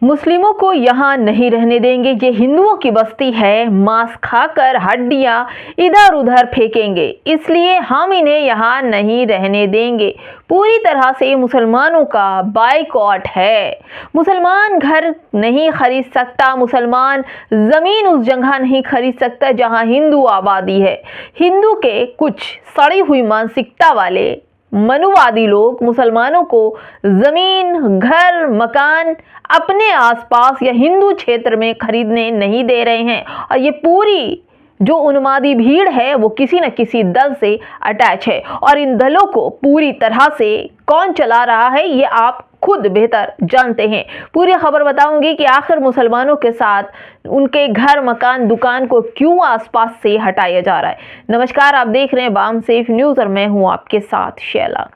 मुस्लिमों को यहाँ नहीं रहने देंगे, ये हिंदुओं की बस्ती है, मांस खाकर हड्डियां इधर उधर फेंकेंगे, इसलिए हम इन्हें यहाँ नहीं रहने देंगे। पूरी तरह से मुसलमानों का बायकॉट है। मुसलमान घर नहीं खरीद सकता, मुसलमान ज़मीन उस जगह नहीं खरीद सकता जहाँ हिंदू आबादी है। हिंदू के कुछ सड़ी हुई मानसिकता वाले मनुवादी लोग मुसलमानों को ज़मीन, घर, मकान अपने आसपास या हिंदू क्षेत्र में खरीदने नहीं दे रहे हैं। और ये पूरी जो उन्मादी भीड़ है वो किसी न किसी दल से अटैच है, और इन दलों को पूरी तरह से कौन चला रहा है ये आप खुद बेहतर जानते हैं। पूरी खबर बताऊंगी कि आखिर मुसलमानों के साथ उनके घर, मकान, दुकान को क्यों आसपास से हटाया जा रहा है। नमस्कार, आप देख रहे हैं बाम सेफ न्यूज़ और मैं हूं आपके साथ शैला।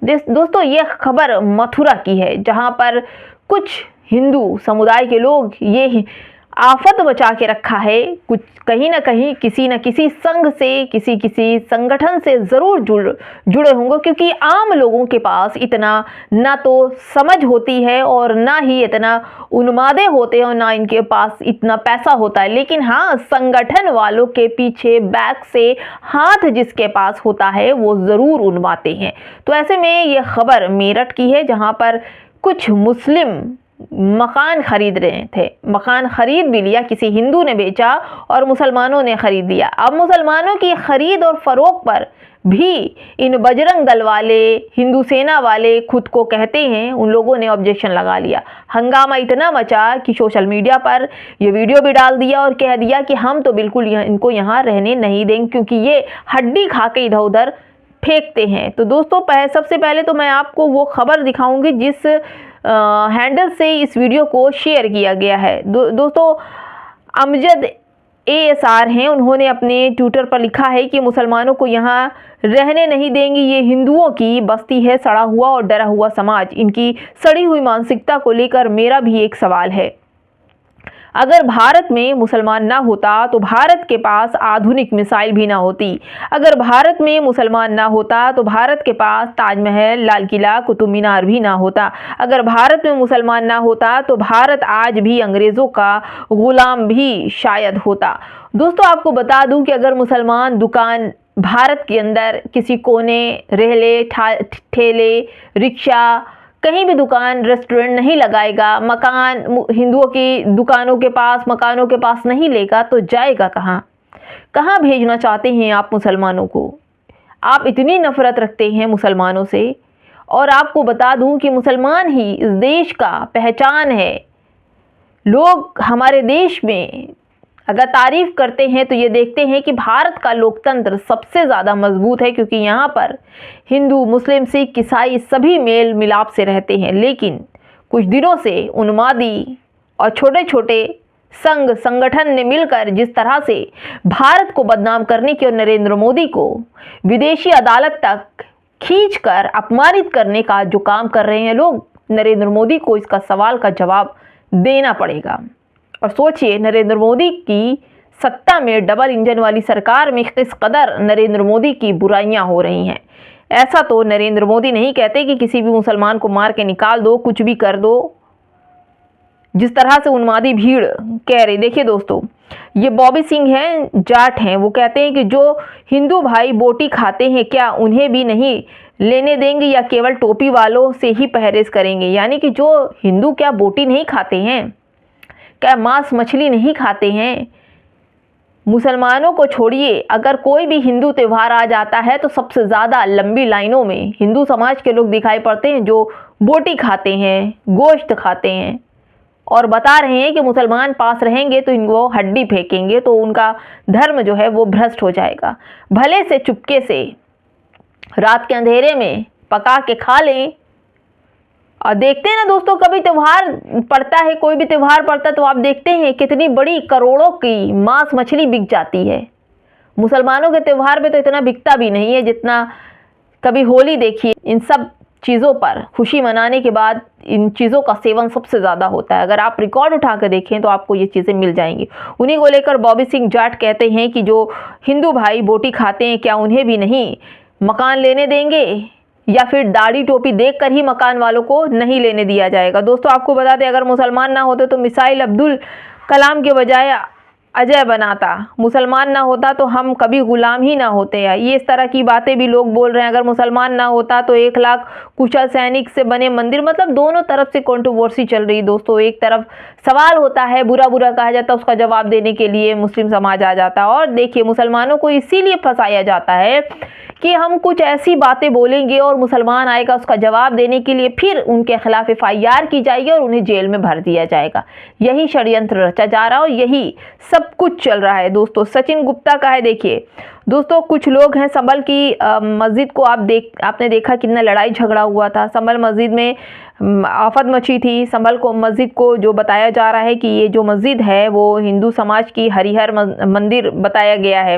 दोस्तों, ये खबर मथुरा की है, जहां पर कुछ हिंदू समुदाय के लोग ये आफत बचा के रखा है। कुछ कहीं ना कहीं किसी न किसी संघ से, किसी संगठन से ज़रूर जुड़े होंगे, क्योंकि आम लोगों के पास इतना ना तो समझ होती है और ना ही इतना उन्मादे होते हैं और ना इनके पास इतना पैसा होता है। लेकिन हाँ, संगठन वालों के पीछे बैक से हाथ जिसके पास होता है वो ज़रूर उन्मादे हैं। तो ऐसे में ये खबर मेरठ की है, जहाँ पर कुछ मुस्लिम मकान खरीद रहे थे। मकान खरीद भी लिया, किसी हिंदू ने बेचा और मुसलमानों ने खरीद लिया। अब मुसलमानों की खरीद और फरोख्त पर भी इन बजरंग दल वाले, हिंदू सेना वाले खुद को कहते हैं, उन लोगों ने ऑब्जेक्शन लगा लिया। हंगामा इतना मचा कि सोशल मीडिया पर ये वीडियो भी डाल दिया और कह दिया कि हम तो बिल्कुल इनको यहाँ रहने नहीं देंगे, क्योंकि ये हड्डी खा के इधर उधर फेंकते हैं। तो दोस्तों, सबसे पहले तो मैं आपको वो खबर दिखाऊंगी जिस हैंडल से इस वीडियो को शेयर किया गया है। दोस्तों, अमजद ASR हैं, उन्होंने अपने ट्विटर पर लिखा है कि मुसलमानों को यहाँ रहने नहीं देंगे, ये हिंदुओं की बस्ती है, सड़ा हुआ और डरा हुआ समाज। इनकी सड़ी हुई मानसिकता को लेकर मेरा भी एक सवाल है। अगर भारत में मुसलमान ना होता तो भारत के पास आधुनिक मिसाइल भी ना होती। अगर भारत में मुसलमान ना होता तो भारत के पास ताजमहल, लाल किला, कुतुब मीनार भी ना होता। अगर भारत में मुसलमान ना होता तो भारत आज भी अंग्रेज़ों का गुलाम भी शायद होता। दोस्तों, आपको बता दूं कि अगर मुसलमान दुकान भारत के अंदर किसी कोने, रेहले, ठेले, रिक्शा, कहीं भी दुकान, रेस्टोरेंट नहीं लगाएगा, मकान हिंदुओं की दुकानों के पास, मकानों के पास नहीं लेगा, तो जाएगा कहाँ? कहाँ भेजना चाहते हैं आप मुसलमानों को? आप इतनी नफरत रखते हैं मुसलमानों से। और आपको बता दूं कि मुसलमान ही इस देश का पहचान है। लोग हमारे देश में अगर तारीफ करते हैं तो ये देखते हैं कि भारत का लोकतंत्र सबसे ज़्यादा मजबूत है, क्योंकि यहाँ पर हिंदू, मुस्लिम, सिख, ईसाई सभी मेल मिलाप से रहते हैं। लेकिन कुछ दिनों से उन्मादी और छोटे छोटे संगठन ने मिलकर जिस तरह से भारत को बदनाम करने की और नरेंद्र मोदी को विदेशी अदालत तक खींचकर अपमानित करने का जो काम कर रहे हैं लोग, नरेंद्र मोदी को इसका सवाल का जवाब देना पड़ेगा। और सोचिए, नरेंद्र मोदी की सत्ता में डबल इंजन वाली सरकार में किस कदर नरेंद्र मोदी की बुराइयां हो रही हैं। ऐसा तो नरेंद्र मोदी नहीं कहते कि किसी भी मुसलमान को मार के निकाल दो, कुछ भी कर दो, जिस तरह से उन्मादी भीड़ कह रही। देखिए दोस्तों, ये बॉबी सिंह हैं, जाट हैं, वो कहते हैं कि जो हिंदू भाई बोटी खाते हैं क्या उन्हें भी नहीं लेने देंगे या केवल टोपी वालों से ही परहेज करेंगे? यानी कि जो हिंदू क्या बोटी नहीं खाते हैं, क्या मांस मछली नहीं खाते हैं? मुसलमानों को छोड़िए, अगर कोई भी हिंदू त्यौहार आ जाता है तो सबसे ज़्यादा लंबी लाइनों में हिंदू समाज के लोग दिखाई पड़ते हैं जो बोटी खाते हैं, गोश्त खाते हैं, और बता रहे हैं कि मुसलमान पास रहेंगे तो इनको हड्डी फेंकेंगे, तो उनका धर्म जो है वो भ्रष्ट हो जाएगा। भले से चुपके से रात के अंधेरे में पका के खा लें। और देखते हैं ना दोस्तों, कभी त्यौहार पड़ता है, कोई भी त्यौहार पड़ता है तो आप देखते हैं कितनी बड़ी करोड़ों की मांस मछली बिक जाती है। मुसलमानों के त्यौहार पे तो इतना बिकता भी नहीं है जितना कभी होली देखिए। इन सब चीज़ों पर खुशी मनाने के बाद इन चीज़ों का सेवन सबसे ज़्यादा होता है। अगर आप रिकॉर्ड उठा कर देखें तो आपको ये चीज़ें मिल जाएंगी। उन्हीं को लेकर बॉबी सिंह जाट कहते हैं कि जो हिंदू भाई बोटी खाते हैं क्या उन्हें भी नहीं मकान लेने देंगे या फिर दाढ़ी टोपी देखकर ही मकान वालों को नहीं लेने दिया जाएगा। दोस्तों आपको बता दें, अगर मुसलमान ना होते तो मिसाइल अब्दुल कलाम के बजाय अजय बनाता, मुसलमान ना होता तो हम कभी गुलाम ही ना होते। ये इस तरह की बातें भी लोग बोल रहे हैं। अगर मुसलमान ना होता तो 1 लाख कुशल सैनिक से बने मंदिर, मतलब दोनों तरफ से कंट्रोवर्सी चल रही है दोस्तों। एक तरफ सवाल होता है, बुरा बुरा कहा जाता है, उसका जवाब देने के लिए मुस्लिम समाज आ जाता है। और देखिए, मुसलमानों को इसीलिए फंसाया जाता है कि हम कुछ ऐसी बातें बोलेंगे और मुसलमान आएगा उसका जवाब देने के लिए, फिर उनके खिलाफ FIR की जाएगी और उन्हें जेल में भर दिया जाएगा। यही षड्यंत्र रचा जा रहा है और यही सब कुछ चल रहा है दोस्तों। सचिन गुप्ता का है, देखिए दोस्तों, कुछ लोग हैं संभल की मस्जिद को आपने देखा कितना लड़ाई झगड़ा हुआ था। संभल मस्जिद में आफत मची थी। संभल को मस्जिद को जो बताया जा रहा है कि ये जो मस्जिद है वो हिंदू समाज की हरिहर मंदिर बताया गया है।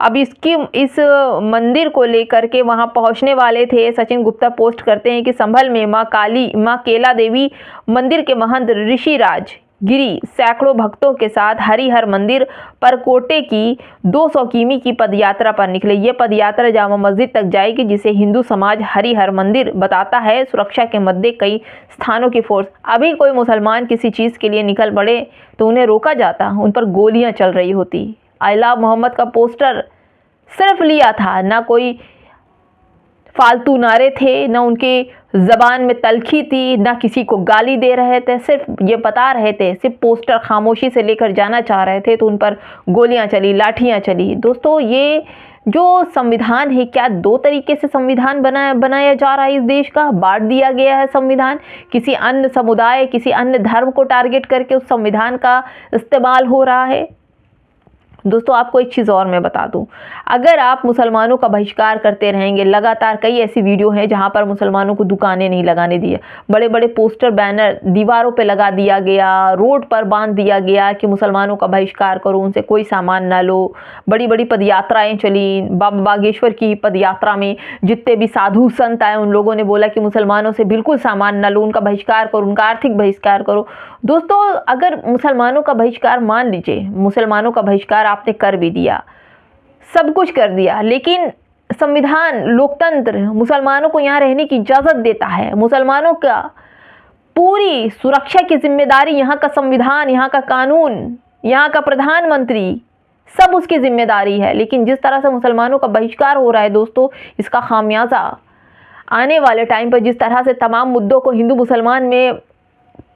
अब इस मंदिर को लेकर के वहां पहुंचने वाले थे। सचिन गुप्ता पोस्ट करते हैं कि संभल में मां केला देवी मंदिर के महंत ऋषिराज गिरी सैकड़ों भक्तों के साथ हरिहर मंदिर परकोटे की 200 किमी की पदयात्रा पर निकले। ये पदयात्रा जामा मस्जिद तक जाएगी, जिसे हिंदू समाज हरिहर मंदिर बताता है। सुरक्षा के मद्दे कई स्थानों की फोर्स। अभी कोई मुसलमान किसी चीज़ के लिए निकल पड़े तो उन्हें रोका जाता, उन पर गोलियां चल रही होती। आई लव मोहम्मद का पोस्टर सिर्फ लिया था, ना कोई फालतू नारे थे, ना उनके जबान में तलखी थी, ना किसी को गाली दे रहे थे, सिर्फ ये बता रहे थे, सिर्फ पोस्टर खामोशी से लेकर जाना चाह रहे थे तो उन पर गोलियां चली, लाठियां चली। दोस्तों ये जो संविधान है, क्या 2 तरीके से संविधान बनाया जा रहा है इस देश का? बांट दिया गया है संविधान, किसी अन्य समुदाय, किसी अन्य धर्म को टारगेट करके उस संविधान का इस्तेमाल हो रहा है। दोस्तों आपको एक चीज़ और मैं बता दूं, अगर आप मुसलमानों का बहिष्कार करते रहेंगे, लगातार कई ऐसी वीडियो हैं जहां पर मुसलमानों को दुकानें नहीं लगाने दिए, बड़े बड़े पोस्टर बैनर दीवारों पे लगा दिया गया, रोड पर बांध दिया गया कि मुसलमानों का बहिष्कार करो, उनसे कोई सामान ना लो। बड़ी बड़ी पदयात्राएं चली, बाबा बागेश्वर की पदयात्रा में जितने भी साधु संत आए उन लोगों ने बोला कि मुसलमानों से बिल्कुल सामान ना लो, उनका बहिष्कार करो, उनका आर्थिक बहिष्कार करो। दोस्तों अगर मुसलमानों का बहिष्कार, मान लीजिए मुसलमानों का बहिष्कार आपने कर भी दिया, सब कुछ कर दिया, लेकिन संविधान, लोकतंत्र मुसलमानों को यहाँ रहने की इजाज़त देता है। मुसलमानों का पूरी सुरक्षा की जिम्मेदारी यहाँ का संविधान, यहाँ का कानून, यहाँ का प्रधानमंत्री, सब उसकी जिम्मेदारी है। लेकिन जिस तरह से मुसलमानों का बहिष्कार हो रहा है दोस्तों, इसका खामियाजा आने वाले टाइम पर, जिस तरह से तमाम मुद्दों को हिंदू मुसलमान में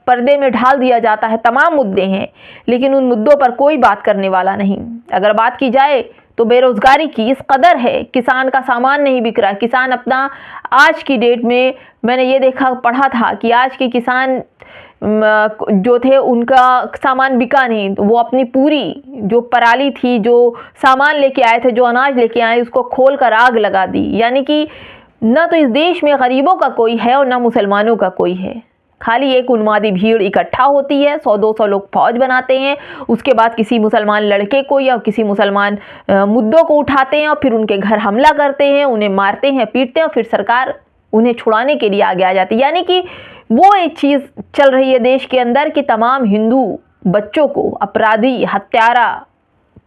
पर्दे में ढाल दिया जाता है, तमाम मुद्दे हैं लेकिन उन मुद्दों पर कोई बात करने वाला नहीं। अगर बात की जाए तो बेरोजगारी की इस कदर है, किसान का सामान नहीं बिक रहा। किसान अपना, आज की डेट में मैंने ये पढ़ा था कि आज के किसान जो थे उनका सामान बिका नहीं, तो वो अपनी पूरी जो पराली थी, जो सामान लेके आए थे, जो अनाज लेके आए, उसको खोल कर आग लगा दी। यानी कि ना तो इस देश में गरीबों का कोई है और ना मुसलमानों का कोई है। खाली एक उन्मादी भीड़ इकट्ठा होती है, 100-200 लोग फौज बनाते हैं, उसके बाद किसी मुसलमान लड़के को या किसी मुसलमान मुद्दों को उठाते हैं और फिर उनके घर हमला करते हैं, उन्हें मारते हैं, पीटते हैं और फिर सरकार उन्हें छुड़ाने के लिए आगे आ जाती है। यानी कि वो एक चीज़ चल रही है देश के अंदर कि तमाम हिंदू बच्चों को अपराधी, हत्यारा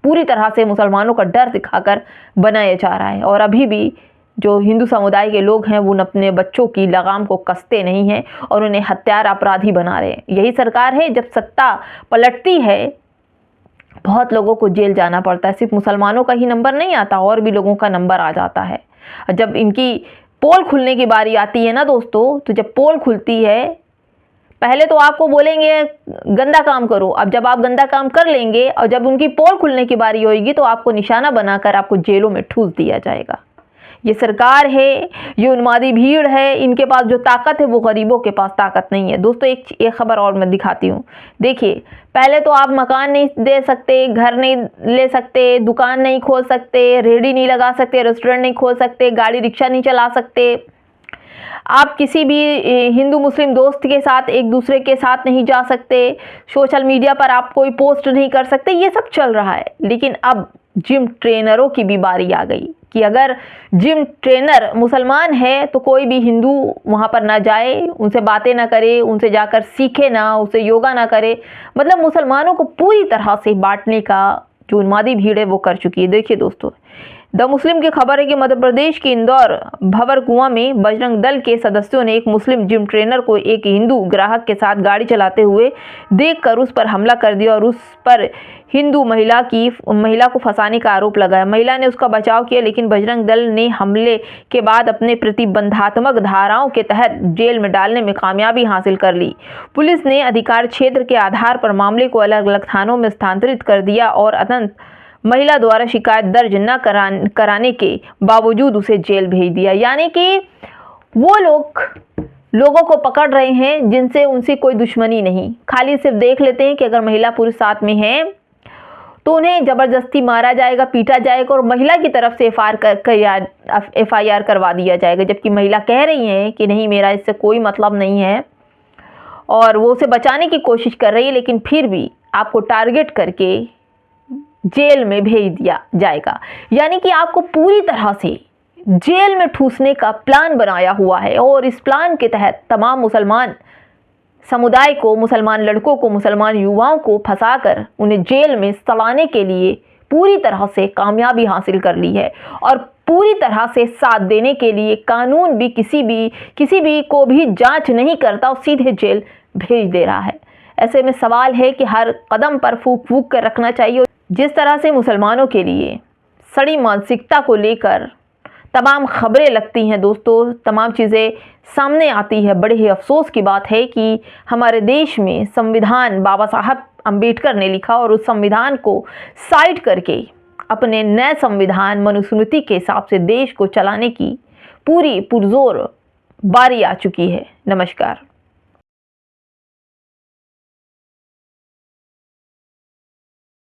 पूरी तरह से मुसलमानों का डर दिखाकर बनाया जा रहा है। और अभी भी जो हिंदू समुदाय के लोग हैं वो अपने बच्चों की लगाम को कसते नहीं हैं और उन्हें हत्यारा अपराधी बना रहे हैं। यही सरकार है, जब सत्ता पलटती है बहुत लोगों को जेल जाना पड़ता है। सिर्फ मुसलमानों का ही नंबर नहीं आता, और भी लोगों का नंबर आ जाता है। जब इनकी पोल खुलने की बारी आती है ना दोस्तों, तो जब पोल खुलती है पहले तो आपको बोलेंगे गंदा काम करो, अब जब आप गंदा काम कर लेंगे और जब उनकी पोल खुलने की बारी होगी तो आपको निशाना बनाकर आपको जेलों में ठूस दिया जाएगा। ये सरकार है, ये उन्मादी भीड़ है, इनके पास जो ताकत है वो गरीबों के पास ताकत नहीं है। दोस्तों एक खबर और मैं दिखाती हूँ। देखिए, पहले तो आप मकान नहीं दे सकते, घर नहीं ले सकते, दुकान नहीं खोल सकते, रेहड़ी नहीं लगा सकते, रेस्टोरेंट नहीं खोल सकते, गाड़ी रिक्शा नहीं चला सकते, आप किसी भी हिंदू मुस्लिम दोस्त के साथ एक दूसरे के साथ नहीं जा सकते, सोशल मीडिया पर आप कोई पोस्ट नहीं कर सकते, ये सब चल रहा है। लेकिन अब जिम ट्रेनरों की भी बारी आ गई कि अगर जिम ट्रेनर मुसलमान है तो कोई भी हिंदू वहाँ पर ना जाए, उनसे बातें ना करे, उनसे जाकर सीखे ना, उसे योगा ना करे। मतलब मुसलमानों को पूरी तरह से बांटने का जो उन्मादी भीड़ है वो कर चुकी है। देखिए दोस्तों, द मुस्लिम की खबर है कि मध्य प्रदेश के इंदौर भंवरकुआं में बजरंग दल के सदस्यों ने एक मुस्लिम जिम ट्रेनर को एक हिंदू ग्राहक के साथ गाड़ी चलाते हुए देखकर उस पर हमला कर दिया और उस पर हिंदू महिला को फंसाने का आरोप लगाया। महिला ने उसका बचाव किया, लेकिन बजरंग दल ने हमले के बाद अपने प्रतिबंधात्मक धाराओं के तहत जेल में डालने में कामयाबी हासिल कर ली। पुलिस ने अधिकार क्षेत्र के आधार पर मामले को अलग अलग थानों में स्थानांतरित कर दिया और अंततः महिला द्वारा शिकायत दर्ज न कराने के बावजूद उसे जेल भेज दिया। यानी कि वो लोगों को पकड़ रहे हैं जिनसे उनसे कोई दुश्मनी नहीं, खाली सिर्फ देख लेते हैं कि अगर महिला पुरुष साथ में है तो उन्हें जबरदस्ती मारा जाएगा, पीटा जाएगा और महिला की तरफ से FIR करवा दिया जाएगा, जबकि महिला कह रही है कि नहीं, मेरा इससे कोई मतलब नहीं है और वो उसे बचाने की कोशिश कर रही है, लेकिन फिर भी आपको टारगेट करके जेल में भेज दिया जाएगा। यानी कि आपको पूरी तरह से जेल में ठूसने का प्लान बनाया हुआ है और इस प्लान के तहत तमाम मुसलमान समुदाय को, मुसलमान लड़कों को, मुसलमान युवाओं को फंसाकर उन्हें जेल में सड़ाने के लिए पूरी तरह से कामयाबी हासिल कर ली है और पूरी तरह से साथ देने के लिए कानून भी किसी भी को भी जांच नहीं करता और सीधे जेल भेज दे रहा है। ऐसे में सवाल है कि हर कदम पर फूंक फूंक कर रखना चाहिए। जिस तरह से मुसलमानों के लिए सड़ी मानसिकता को लेकर तमाम खबरें लगती हैं दोस्तों, तमाम चीज़ें सामने आती है, बड़े ही अफसोस की बात है कि हमारे देश में संविधान बाबा साहब अम्बेडकर ने लिखा और उस संविधान को साइड करके अपने नए संविधान मनुस्मृति के हिसाब से देश को चलाने की पूरी पुरजोर बारी आ चुकी है। नमस्कार।